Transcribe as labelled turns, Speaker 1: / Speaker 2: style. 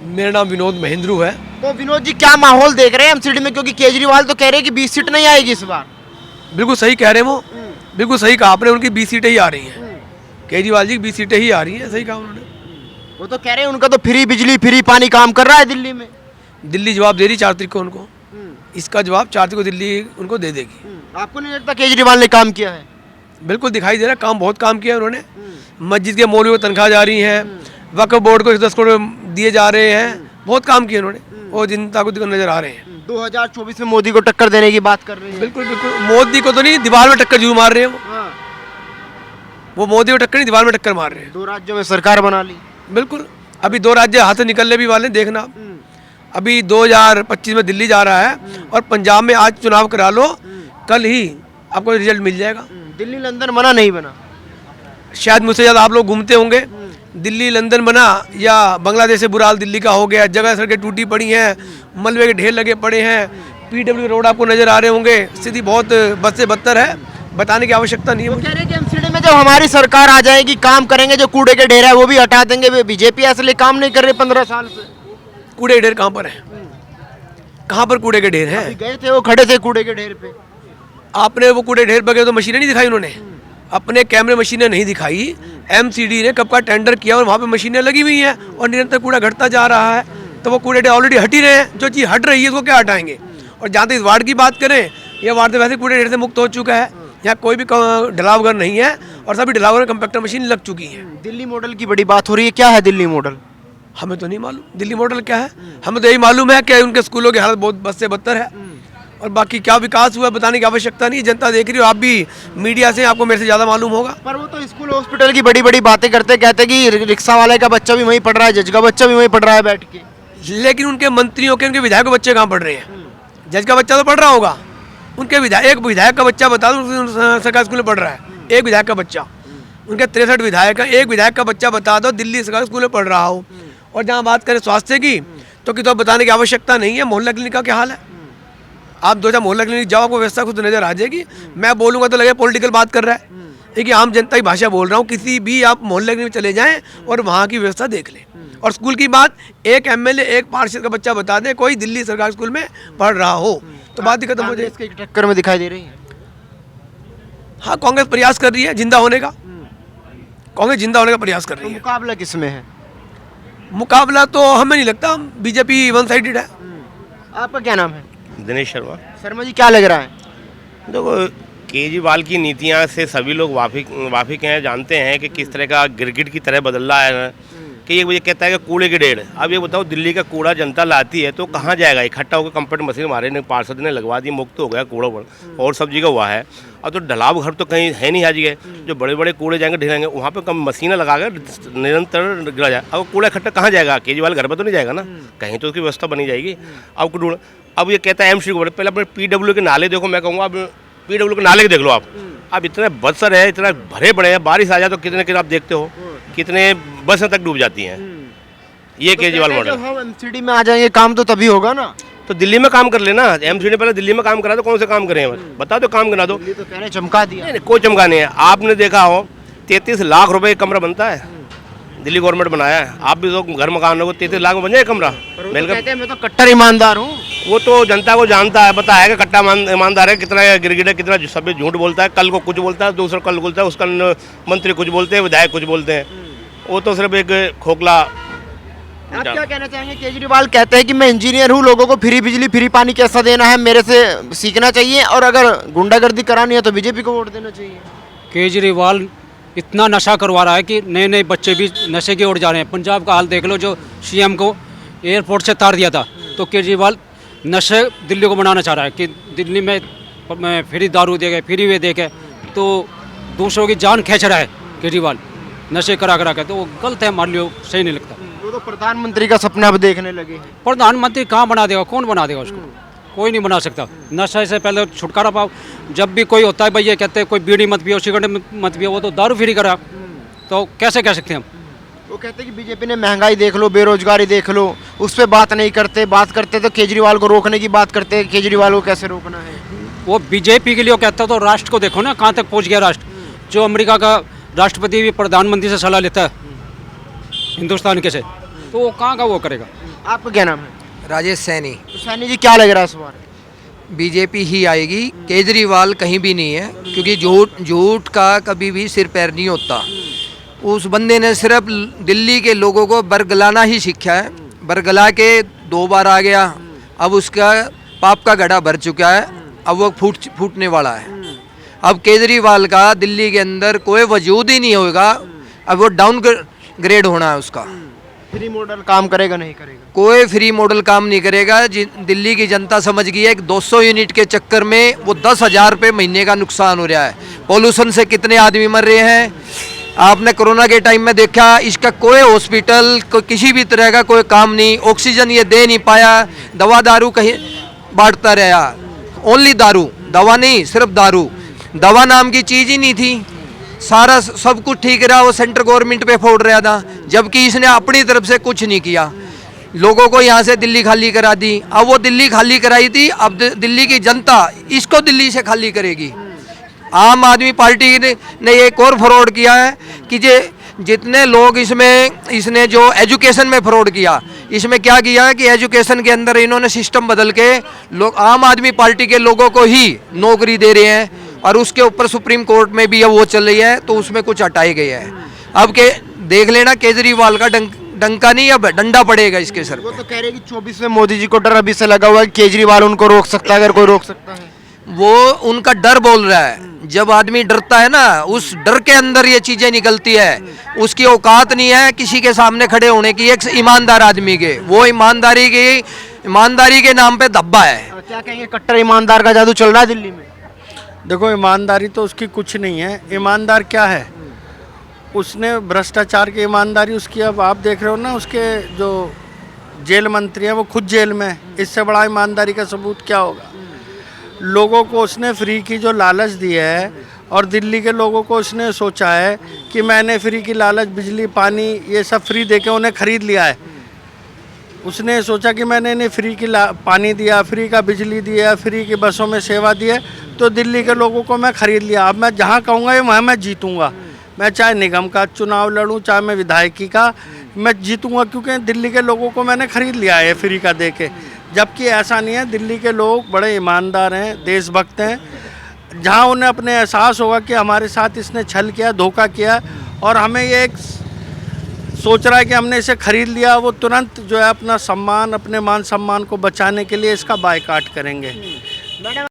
Speaker 1: मेरा नाम विनोद महेंद्रू है।
Speaker 2: तो विनोद जी क्या माहौल देख रहे हैं एमसीडी में, क्योंकि केजरीवाल तो कह रहे हैं कि 20 सीट नहीं आएगी इस बार।
Speaker 1: बिल्कुल सही कह रहे हैं वो, बिल्कुल सही कहा आपने, उनकी 20 सीटें ही आ रही हैं। केजरीवाल जी की 20 सीटें ही आ रही हैं, सही कहा उन्होंने।
Speaker 2: वो तो कह रहे हैं उनका तो फ्री बिजली फ्री पानी काम कर रहा है दिल्ली में।
Speaker 1: दिल्ली जवाब दे रही 4 तारीख को उनको, इसका जवाब 4 तारीख को दिल्ली उनको दे देगी।
Speaker 2: आपको नहीं लगता केजरीवाल ने काम किया है?
Speaker 1: बिल्कुल दिखाई दे रहा है, काम बहुत काम किया है उन्होंने। मस्जिद के मौलवियों को तनख्वाह जा रही है, वक्फ बोर्ड को 10 करोड़ दिए जा रहे हैं, बहुत काम किए उन्होंने और जनता को नजर आ रहे हैं।
Speaker 2: 2024 में मोदी को टक्कर देने की बात कर रहे हैं।
Speaker 1: बिल्कुल बिल्कुल, मोदी को तो नहीं, दीवार में टक्कर जरूर मार रहे हैं वो मोदी को टक्कर नहीं, दीवार में टक्कर मार रहे हैं।
Speaker 2: 2 राज्यों में सरकार बना ली।
Speaker 1: बिल्कुल, अभी 2 राज्य हाथ से निकलने भी वाले हैं, देखना आप। अभी 2025 में दिल्ली जा रहा है और पंजाब में आज चुनाव करा लो, कल ही आपको रिजल्ट मिल जाएगा।
Speaker 2: दिल्ली लंदन बना नहीं बना?
Speaker 1: शायद मुझसे ज़्यादा आप लोग घूमते होंगे। दिल्ली लंदन बना या बांग्लादेश से बुरा हाल दिल्ली का हो गया, जगह सड़कें टूटी पड़ी हैं, मलबे के ढेर लगे पड़े हैं, पीडब्ल्यू रोड आपको नजर आ रहे होंगे, स्थिति बहुत बद से बदतर है, बताने की आवश्यकता नहीं है।
Speaker 2: वो कह रहे हैं कि एमसीडी में जब हमारी सरकार आ जाएगी काम करेंगे, जो कूड़े के ढेर है वो भी हटा देंगे। बीजेपी इसलिए काम नहीं कर रही 15 साल से।
Speaker 1: कूड़े के ढेर कहाँ पर है? कहाँ पर कूड़े के ढेर हैं?
Speaker 2: गए थे वो, खड़े थे कूड़े के ढेर पे।
Speaker 1: आपने वो कूड़े ढेर पर गए तो मशीनें नहीं दिखाई उन्होंने, अपने कैमरे मशीनें नहीं दिखाई। एमसीडी ने कब का टेंडर किया और वहाँ पे मशीनें लगी हुई हैं और निरंतर कूड़ा घटता जा रहा है, तो वो कूड़े ऑलरेडी हट ही रहे हैं। जो चीज़ हट रही है उसको क्या हटाएंगे? और जहाँ तक इस वार्ड की बात करें, ये वार्ड तो वैसे कूड़े ढेर से मुक्त हो चुका है, यहाँ कोई भी ढलाव घर नहीं है और सभी ढलाव घर कंपैक्टर मशीन लग चुकी है।
Speaker 2: दिल्ली मॉडल की बड़ी बात हो रही है, क्या है दिल्ली मॉडल?
Speaker 1: हमें तो नहीं मालूम दिल्ली मॉडल क्या है, हमें तो यही मालूम है कि उनके स्कूलों की हालत बहुत बद से बदतर है और बाकी क्या विकास हुआ बताने की आवश्यकता नहीं, जनता देख रही हो, आप भी मीडिया से, आपको मेरे से ज़्यादा मालूम होगा।
Speaker 2: पर वो तो स्कूल हॉस्पिटल की बड़ी बड़ी बातें करते, कहते कि रिक्शा वाले का बच्चा भी वहीं पढ़ रहा है, जज का बच्चा भी वहीं पढ़ रहा है बैठ के।
Speaker 1: लेकिन उनके मंत्रियों के, उनके विधायक के बच्चे कहाँ पढ़ रहे हैं? जज का बच्चा तो पढ़ रहा होगा, उनके विधायक का बच्चा बता दो सरकारी स्कूल में पढ़ रहा है, एक विधायक का बच्चा। उनके 63 विधायक हैं, एक विधायक का बच्चा बता दो दिल्ली सरकारी स्कूल में पढ़ रहा हो। और जहाँ बात करें स्वास्थ्य की, तो कि तो बताने की आवश्यकता नहीं है। मोहल्ला क्लिनिक का क्या हाल है? आप 2 मोहल्ला क्लिनिक जाओ, आपको व्यवस्था खुद नजर आ जाएगी। मैं बोलूँगा तो लगे पॉलिटिकल बात कर रहा है, लेकिन आम जनता की भाषा बोल रहा हूँ। किसी भी आप मोहल्ले क्लिनिक चले जाएं और वहाँ की व्यवस्था देख लें। और स्कूल की बात, एक एमएलए, एक पार्षद का बच्चा बता दें कोई दिल्ली सरकारी स्कूल में पढ़ रहा हो, तो बात ही खत्म हो जाएगी।
Speaker 2: इसके टक्कर में दिखाई दे रही है।
Speaker 1: हाँ, कांग्रेस प्रयास कर रही है जिंदा होने का, कांग्रेस जिंदा होने का प्रयास कर रही है।
Speaker 2: मुकाबला किसमें है?
Speaker 1: मुकाबला तो हमें नहीं लगता, बीजेपी वन साइडेड है।
Speaker 2: आपका क्या नाम है?
Speaker 3: दिनेश शर्मा।
Speaker 2: शर्मा जी, क्या लग रहा है?
Speaker 3: देखो, केजरीवाल की नीतियां से सभी लोग वाफिक हैं, जानते हैं कि किस तरह का गिरगिट की तरह बदल रहा है कि ये मुझे कहता है कि कूड़े के ढेर। अब ये बताओ, दिल्ली का कूड़ा जनता लाती है तो कहाँ जाएगा? इकट्ठा होकर कंप्यूटर मशीन हमारे ने पार्षद ने लगवा दी, मुक्त हो गया कूड़ा और सब जगह हुआ है। अब तो ढलाव घर तो कहीं है नहीं, आज गए जो बड़े बड़े कूड़े जाएंगे ढेरेंगे, वहाँ पे कम मशीनें लगा कर निरंतर गिरा जाए। अब कूड़ा इकट्ठा कहाँ जाएगा? केजरीवाल घर पर तो नहीं जाएगा ना, कहीं तो उसकी व्यवस्था बनी जाएगी। अब ये कहता है एमसीडी को, पहले अपने पीडब्ल्यू के नाले देखो। मैं कहूँगा अब पीडब्ल्यू के नाले देखो आप, अब इतने बदसर है, इतना भरे पड़े हैं, बारिश आ जाए तो कितने आप देखते हो कितने बसें तक डूब जाती हैं। ये केजरीवाल मॉडल।
Speaker 2: जब हम एमसीडी में आ जाएंगे काम तो तभी होगा ना।
Speaker 3: तो दिल्ली में काम कर लेना, एमसीडी पहले दिल्ली में काम करा दो। कौन से काम करें बता दो, काम करा दो।
Speaker 2: दिल्ली तो कह रहे चमका दिया।
Speaker 3: नहीं, कोई चमका नहीं है। आपने देखा हो 33 लाख रुपए कमरा बनता है, दिल्ली गवर्नमेंट बनाया है। आप भी तो घर मकान हो, 33 लाख में बन जाए कमरा।
Speaker 2: कहते हैं मैं तो कट्टर ईमानदार हूँ।
Speaker 3: वो तो जनता को जानता है, पता है कि कट्टा ईमानदार है, कितना गिरगिट है, कितना सब झूठ बोलता है। कल को कुछ बोलता है, दूसरा कल बोलता है, उसका मंत्री कुछ बोलते हैं, विधायक कुछ बोलते हैं। वो तो सिर्फ एक खोखला।
Speaker 2: आप क्या कहना चाहेंगे? केजरीवाल कहते हैं कि मैं इंजीनियर हूँ, लोगों को फ्री बिजली फ्री पानी कैसा देना है मेरे से सीखना चाहिए, और अगर गुंडागर्दी करानी है तो बीजेपी को वोट देना चाहिए।
Speaker 4: केजरीवाल इतना नशा करवा रहा है कि नए नए बच्चे भी नशे की ओर जा रहे हैं। पंजाब का हाल देख लो, जो सीएम को एयरपोर्ट से तार दिया था, तो केजरीवाल नशे दिल्ली को बनाना चाह रहा है कि दिल्ली में फ्री दारू देगा, फ्री वे देगा, तो दूसरों की जान खींच रहा है केजरीवाल नशे करा करा के। तो वो गलत है, मान लो, सही नहीं लगता।
Speaker 2: वो तो प्रधानमंत्री का सपना अब देखने लगे हैं।
Speaker 4: प्रधानमंत्री कहाँ बना देगा? कौन बना देगा उसको? कोई नहीं बना सकता। नशे से पहले छुटकारा पाओ। जब भी कोई होता है भैया कहते हैं कोई बीड़ी मत पियो, सिगरेट मत पियो, वो तो दारू फ्री करा, तो कैसे कह सकते हैं हम?
Speaker 2: वो कहते हैं कि बीजेपी ने महंगाई देख लो, बेरोजगारी देख लो, उस पर बात नहीं करते। बात करते तो केजरीवाल को रोकने की बात करते हैं। केजरीवाल को कैसे रोकना है?
Speaker 4: वो बीजेपी के लिए कहता है, तो राष्ट्र को देखो ना कहाँ तक पहुँच गया राष्ट्र। जो अमेरिका का राष्ट्रपति भी प्रधानमंत्री से सलाह लेता है हिंदुस्तान के से, तो वो कहाँ का वो करेगा।
Speaker 2: आपका क्या नाम है?
Speaker 5: राजेश सैनी।
Speaker 2: तो सैनी जी क्या लग रहा है इस बार?
Speaker 5: बीजेपी ही आएगी, केजरीवाल कहीं भी नहीं है, क्योंकि झूठ का कभी भी सिर पैर नहीं होता। उस बंदे ने सिर्फ दिल्ली के लोगों को बरगलाना ही सीखा है, बरगला के 2 बार आ गया, अब उसका पाप का घड़ा भर चुका है, अब वो फूटने वाला है। अब केजरीवाल का दिल्ली के अंदर कोई वजूद ही नहीं होगा, अब वो डाउन ग्रेड होना है उसका।
Speaker 2: फ्री मॉडल काम करेगा नहीं करेगा?
Speaker 5: कोई फ्री मॉडल काम नहीं करेगा। दिल्ली की जनता समझ गई है कि 200 यूनिट के चक्कर में वो 10,000 रुपये महीने का नुकसान हो रहा है। पॉल्यूशन से कितने आदमी मर रहे हैं, आपने कोरोना के टाइम में देखा। इसका कोई हॉस्पिटल किसी भी तरह का कोई काम नहीं, ऑक्सीजन ये दे नहीं पाया, दवा दारू कहीं बांटता रहा, ओनली दारू, दवा नहीं, सिर्फ दारू। दवा नाम की चीज़ ही नहीं थी, सारा सब कुछ ठीक रहा, वो सेंट्रल गवर्नमेंट पे फोड़ रहा था, जबकि इसने अपनी तरफ से कुछ नहीं किया। लोगों को यहाँ से दिल्ली खाली करा दी, अब वो दिल्ली खाली कराई थी, अब दिल्ली की जनता इसको दिल्ली से खाली करेगी। आम आदमी पार्टी ने एक और फ्रॉड किया है कि जितने लोग इसने जो एजुकेशन में फ्रॉड किया, इसमें क्या किया है कि एजुकेशन के अंदर इन्होंने सिस्टम बदल के लोग आम आदमी पार्टी के लोगों को ही नौकरी दे रहे हैं, और उसके ऊपर सुप्रीम कोर्ट में भी अब वो चल रही है, तो उसमें कुछ हटाए गए हैं। अब के देख लेना केजरीवाल का डंका नहीं, अब डंडा पड़ेगा इसके सर
Speaker 2: वो
Speaker 5: पे।
Speaker 2: तो कह रहे कि 24 में मोदी जी को डर अभी से लगा हुआ है, केजरीवाल उनको रोक सकता है, अगर कोई रोक सकता है।
Speaker 5: वो उनका डर बोल रहा है। जब आदमी डरता है ना, उस डर के अंदर ये चीजें निकलती है। उसकी औकात नहीं है किसी के सामने खड़े होने की, एक ईमानदार आदमी के। वो ईमानदारी के नाम पे धब्बा है।
Speaker 2: क्या कहेंगे, कट्टर ईमानदार का जादू चल रहा है दिल्ली में?
Speaker 6: देखो, ईमानदारी तो उसकी कुछ नहीं है। ईमानदार क्या है, उसने भ्रष्टाचार की ईमानदारी उसकी, अब आप देख रहे हो ना, उसके जो जेल मंत्री हैं वो खुद जेल में है। इससे बड़ा ईमानदारी का सबूत क्या होगा। लोगों को उसने फ्री की जो लालच दी है, और दिल्ली के लोगों को उसने सोचा है कि मैंने फ्री की लालच, बिजली पानी ये सब फ्री देके उन्हें ख़रीद लिया है। उसने सोचा कि मैंने इन्हें फ्री की पानी दिया, फ्री का बिजली दिया, फ्री की बसों में सेवा दी है, तो दिल्ली के लोगों को मैं ख़रीद लिया। अब मैं जहाँ कहूँगा वहाँ मैं जीतूँगा। मैं चाहे निगम का चुनाव लड़ूँ, चाहे मैं विधायकी का, मैं जीतूँगा, क्योंकि दिल्ली के लोगों को मैंने ख़रीद लिया है फ्री का दे के। जबकि ऐसा नहीं है, दिल्ली के लोग बड़े ईमानदार हैं, देशभक्त हैं। जहाँ उन्हें अपने एहसास होगा कि हमारे साथ इसने छल किया, धोखा किया, और हमें ये एक सोच रहा है कि हमने इसे खरीद लिया, वो तुरंत जो है अपना सम्मान, अपने मान सम्मान को बचाने के लिए इसका बायकॉट करेंगे।